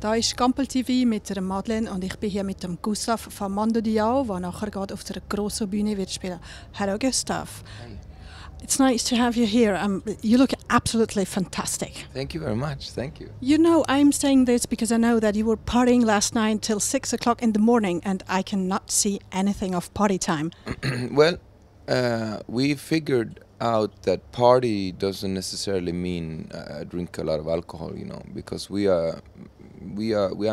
Da ist Gampel TV mit der Madlen und ich bin hier mit dem Gustav von Mando Diao, der nachher gerade auf der grossen Bühne wird spielen. Hello Gustav. Hi. It's nice to have you here. You look absolutely fantastic. Thank you very much. Thank you. You know, I'm saying this because I know that you were partying last night till 6 o'clock in the morning and I cannot see anything of party time. Well, we figured out that party doesn't necessarily mean drink a lot of alcohol, you know, because we are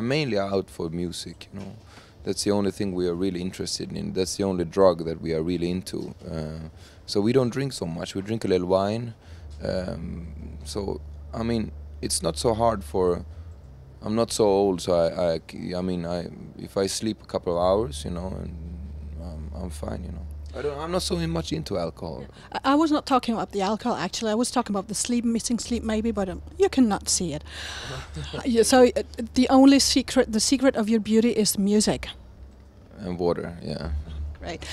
mainly out for music, you know. That's the only thing we are really interested in. That's the only drug that we are really into. So we don't drink so much. We drink a little wine. So I mean, it's not so hard for. I'm not so old, so I mean, if I sleep a couple of hours, you know, and I'm fine, you know. I'm not so much into alcohol. I was not talking about the alcohol, actually. I was talking about the sleep, missing sleep maybe, but you cannot see it. So the secret of your beauty is music. And water, yeah. Right.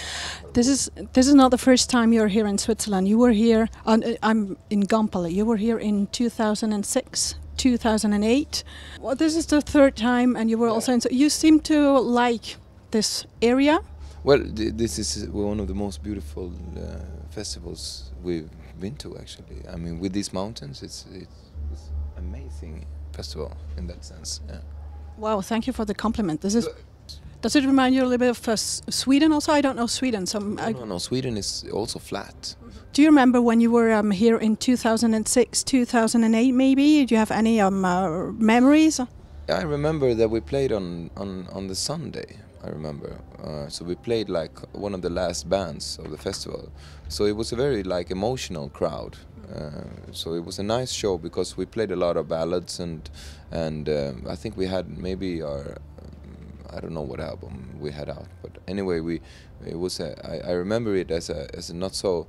This is not the first time you're here in Switzerland. You were here, I'm in Gampel. You were here in 2006, 2008. Well, this is the third time, and you were also in. So you seem to like this area. Well, this is one of the most beautiful festivals we've been to, actually. I mean, with these mountains, it's amazing festival in that sense. Yeah. Wow, thank you for the compliment. Does it remind you a little bit of Sweden also? I don't know Sweden. So No, Sweden is also flat. Do you remember when you were here in 2006, 2008 maybe? Do you have any memories? Yeah, I remember that we played on the Sunday. I remember. So we played like one of the last bands of the festival. So it was a very like emotional crowd. So it was a nice show because we played a lot of ballads and I think we had maybe our I don't know what album we had out, but anyway I remember it as a not so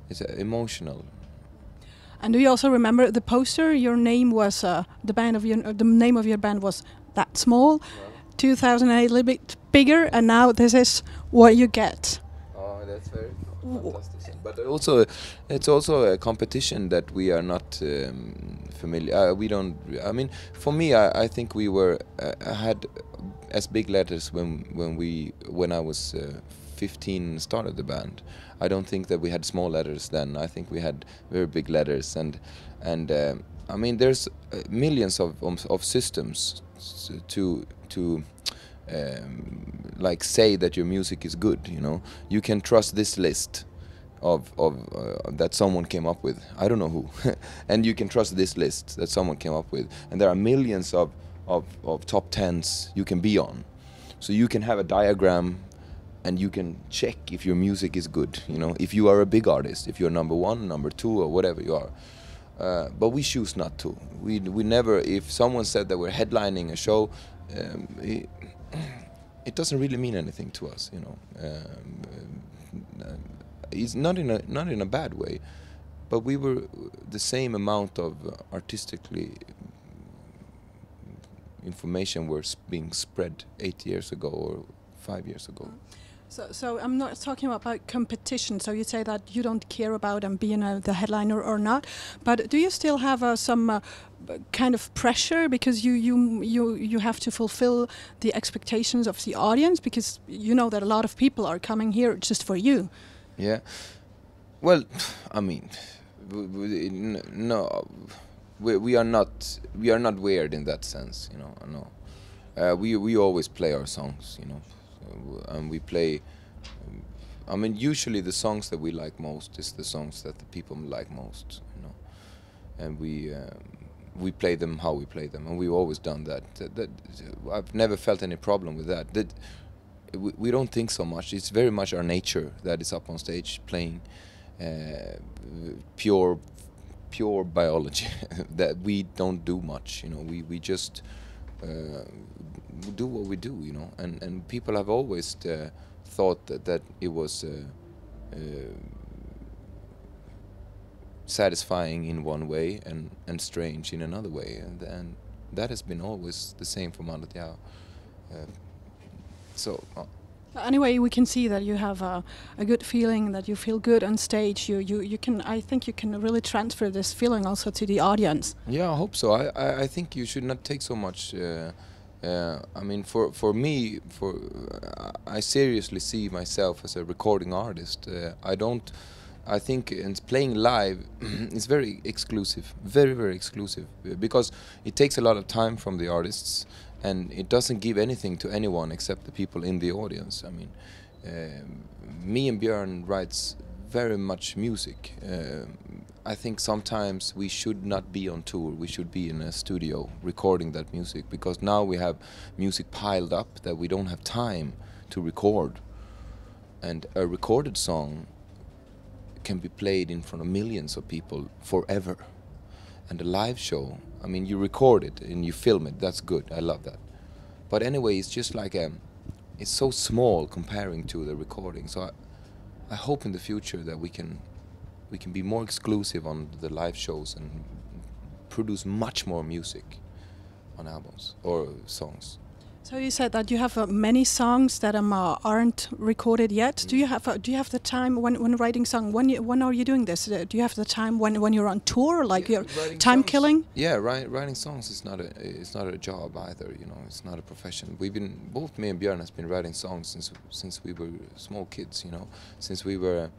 it's emotional. And do you also remember the poster? Your name was the name of your band was That Small. Yeah. 2008 a little bit bigger, and now this is what you get. Oh, that's very fantastic. But also, it's also a competition that we are not familiar. We don't. I mean, for me, I think we were had as big letters when I was 15 and started the band. I don't think that we had small letters then. I think we had very big letters, and I mean, there's millions of systems to like say that your music is good, you know. You can trust this list of that someone came up with. I don't know who, and you can trust this list that someone came up with. And there are millions of top 10s you can be on. So you can have a diagram, and you can check if your music is good. You know, if you are a big artist, if you're number 1, number 2, or whatever you are. But we choose not to. We never. If someone said that we're headlining a show, it doesn't really mean anything to us, you know. It's not in a bad way, but we were the same amount of artistically information was being spread 8 years ago or 5 years ago. So I'm not talking about competition. So you say that you don't care about being the headliner or not, but do you still have some kind of pressure because you have to fulfill the expectations of the audience, because you know that a lot of people are coming here just for you? Yeah. Well, I mean, no, we are not weird in that sense, you know. No, we always play our songs, you know. And we play. I mean, usually the songs that we like most is the songs that the people like most, you know. And we play them how we play them, and we've always done that. I've never felt any problem with that. We don't think so much. It's very much our nature that is up on stage playing pure biology. That we don't do much, you know. We just do what we do, you know, and people have always thought that it was satisfying in one way and strange in another way, and that has been always the same for Mando Diao. Anyway, we can see that you have a good feeling, that you feel good on stage. You can. I think you can really transfer this feeling also to the audience. Yeah, I hope so. I think you should not take so much I mean, for me, I seriously see myself as a recording artist. I don't. I think playing live is very exclusive, very very exclusive, because it takes a lot of time from the artists, and it doesn't give anything to anyone except the people in the audience. I mean, me and Björn writes very much music. I think sometimes we should not be on tour. We should be in a studio recording that music, because now we have music piled up that we don't have time to record. And a recorded song can be played in front of millions of people forever. And a live show, I mean, you record it and you film it. That's good. I love that. But anyway, it's just like it's so small comparing to the recording. So I hope in the future that we can be more exclusive on the live shows and produce much more music on albums or songs. So you said that you have many songs that aren't recorded yet. Do you have the time when writing song? When are you doing this? Do you have the time when you're on tour, like you're time killing? Yeah, writing songs is not a job either. You know, it's not a profession. Both me and Björn has been writing songs since we were small kids. You know, since we were,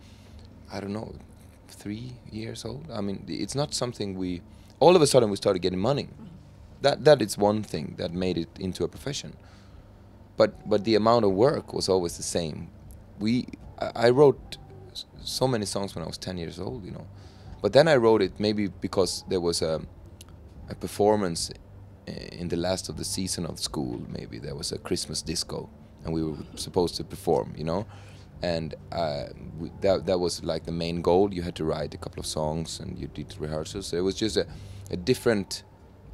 I don't know, 3 years old. I mean, it's not something all of a sudden we started getting money. That is one thing that made it into a profession. But the amount of work was always the same. I wrote so many songs when I was 10 years old, you know. But then I wrote it maybe because there was a performance in the last of the season of school. Maybe there was a Christmas disco and we were supposed to perform, you know. And that was like the main goal. You had to write a couple of songs and you did rehearsals. So it was just a different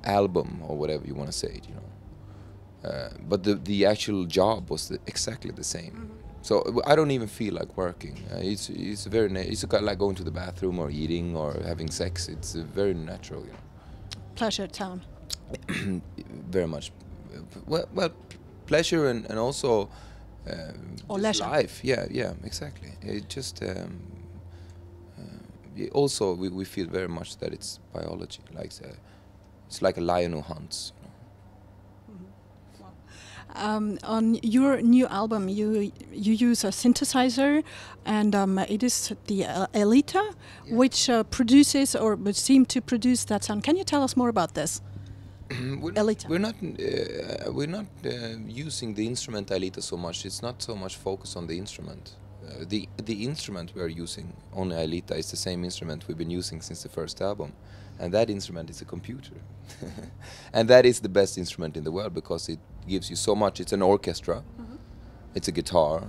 album or whatever you want to say it, you know. But the actual job was exactly the same. Mm-hmm. So I don't even feel like working. It's like going to the bathroom or eating or having sex. It's very natural, you know. Pleasure town. Very much. Well, pleasure and also or leisure. Life. Yeah, exactly. It just also we feel very much that it's biology, like. It's like a lion who hunts. Mm-hmm. Wow. On your new album, you use a synthesizer, and it is the Elita, yeah, which produces or would seem to produce that sound. Can you tell us more about this? Elita. We're not using the instrument Elita so much. It's not so much focused on the instrument. The instrument we're using on Elita is the same instrument we've been using since the first album. And that instrument is a computer. And that is the best instrument in the world because it gives you so much. It's an orchestra, mm-hmm, it's a guitar,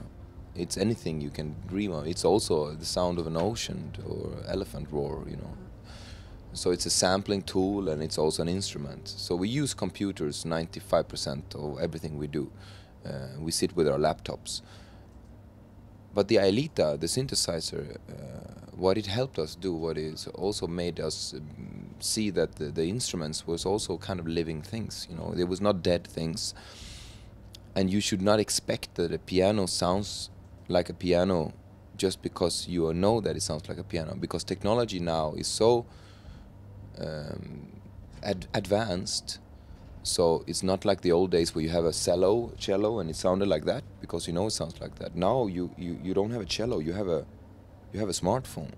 it's anything you can dream of. It's also the sound of an ocean or elephant roar, you know. Mm-hmm. So it's a sampling tool and it's also an instrument. So we use computers 95% of everything we do. We sit with our laptops. But the Elita, the synthesizer, what it helped us do, what it also made us see that the instruments was also kind of living things, you know. They was not dead things. And you should not expect that a piano sounds like a piano just because you know that it sounds like a piano. Because technology now is so advanced. So it's not like the old days where you have a cello and it sounded like that because you know it sounds like that. Now you don't have a cello, you have a smartphone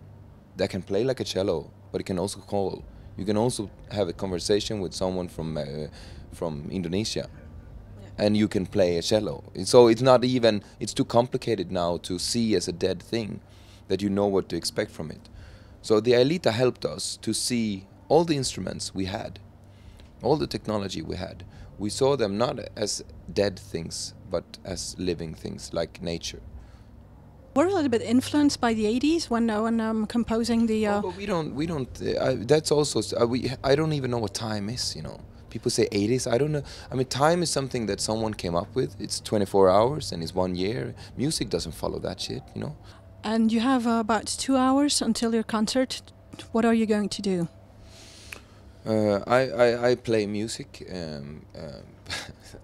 that can play like a cello, but it can also call. You can also have a conversation with someone from Indonesia, yeah, and you can play a cello. So it's too complicated now to see as a dead thing that you know what to expect from it. So the Elita helped us to see all the instruments we had. All the technology we had, we saw them not as dead things, but as living things, like nature. We're a little bit influenced by the 80s when composing the... But we don't, that's also, I don't even know what time is, you know. People say 80s, I don't know. I mean, time is something that someone came up with. It's 24 hours and it's 1 year. Music doesn't follow that shit, you know. And you have about 2 hours until your concert. What are you going to do? I play music.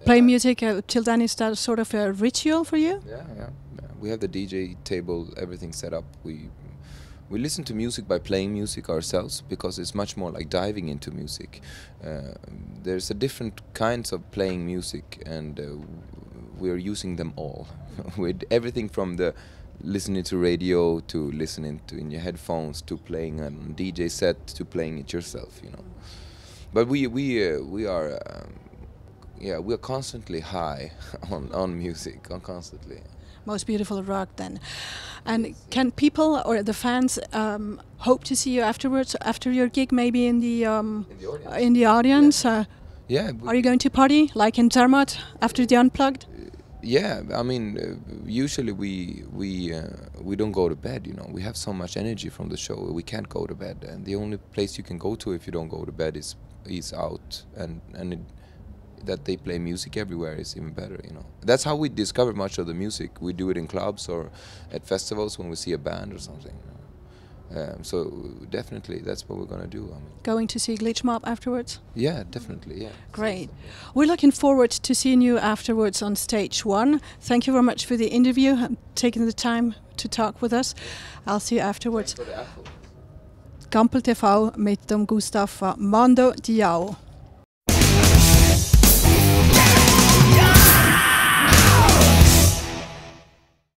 Play music till then, is that sort of a ritual for you? Yeah. We have the DJ table, everything set up. We listen to music by playing music ourselves, because it's much more like diving into music. There's a different kinds of playing music, and we're using them all. With everything from the listening to radio, to listening to in your headphones, to playing a DJ set, to playing it yourself, you know. But we are constantly high on music, constantly. Most beautiful rock, then. And can people or the fans hope to see you afterwards, after your gig, maybe in the audience? Yeah. Are you going to party like in Zermatt after the Unplugged? Yeah, I mean, usually we don't go to bed. You know, we have so much energy from the show, we can't go to bed, and the only place you can go to if you don't go to bed is out, and that they play music everywhere is even better, you know. That's how we discover much of the music. We do it in clubs or at festivals when we see a band or something. So definitely that's what we're gonna do. I mean, going to see Glitch Mob afterwards? Yeah, definitely. Yeah. Great. We're looking forward to seeing you afterwards on stage 1. Thank you very much for the interview and taking the time to talk with us. I'll see you afterwards. Gampel TV mit dem Gustav Mando Diao.